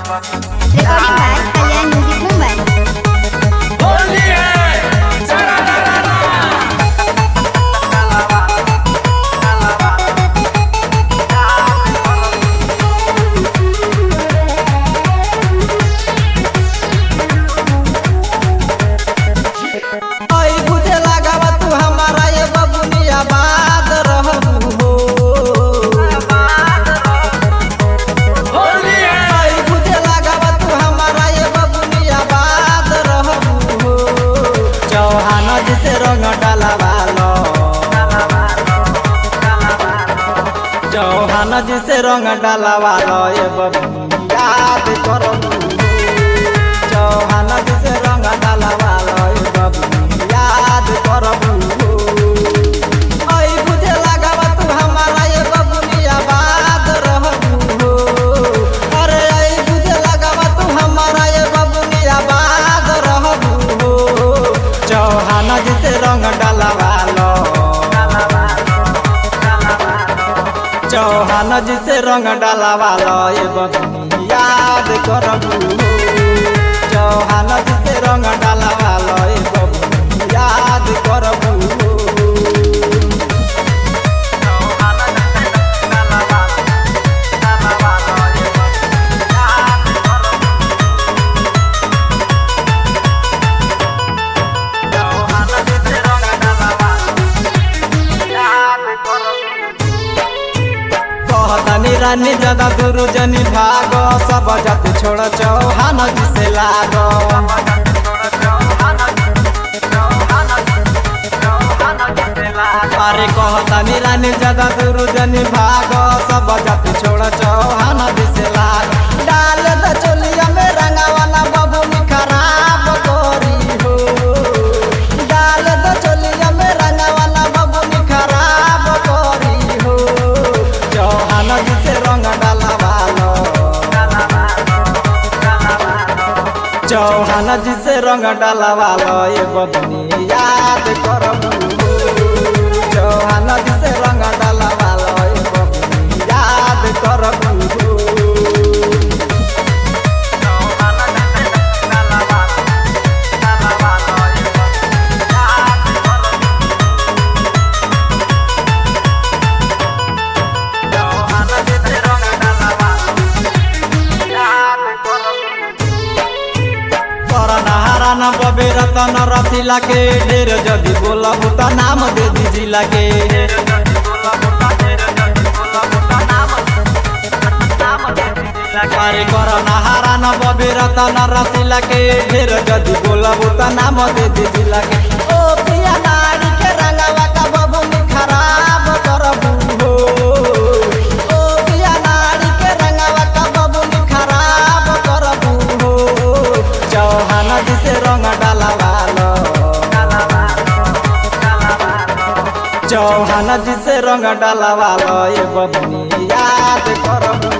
by Kalyan Music Mumbai. Chauhan जी से रंग डालवा लो ये बबू याद करो। चौहान जी से रंग डालवा लो ये बबू याद करो। आई बुझे लगावा तू हमारा ये बबुनिया बात रहबू। अरे आई बुझे लगावा तू हमारा ये बबुनिया बात रहबू। चौहान जी से रंग डालवा लो। चौहान जी से रंग डालवा लो ये बबू याद करबू। चौहान जी से रंग डालवा लो ये बबू याद करबू। कहतानी रानी ज्यादा दूर जनी भाग सब जत छोड़ चौहान जी से लाग। अरे कहतानी रानी ज्यादा दूर जनी भाग सब जत छोड़ चौहान जी से लाग। डाल द चोलिया में रंगावाना बबू खराब करी हो। डाल द चोलिया में रंगावाना बबू खराब करी हो। चौहान जी से रंग डालवा लो। चौहान जी से रंग डालवा लो ये बबनी याद करबू। चौहान जी से रंग डालवा लो ये बबनी याद करबू। न बबे रतन रसीला के ढेर जदि बोलबू त नाम दे दीजी लगे। अरे कर नहारा न बबे रतन रसीला के ढेर जदि बोलबू त नाम दे दीजी लगे। ओ पिया नारी के रंगवा का बबू खराब करबू हो। ओ पिया नारी के रंगवा का बबू खराब करबू हो। चौहान जी से रंग डालवा लो। चौहान जी से रंग डालवा लो ये बबनी याद करबू।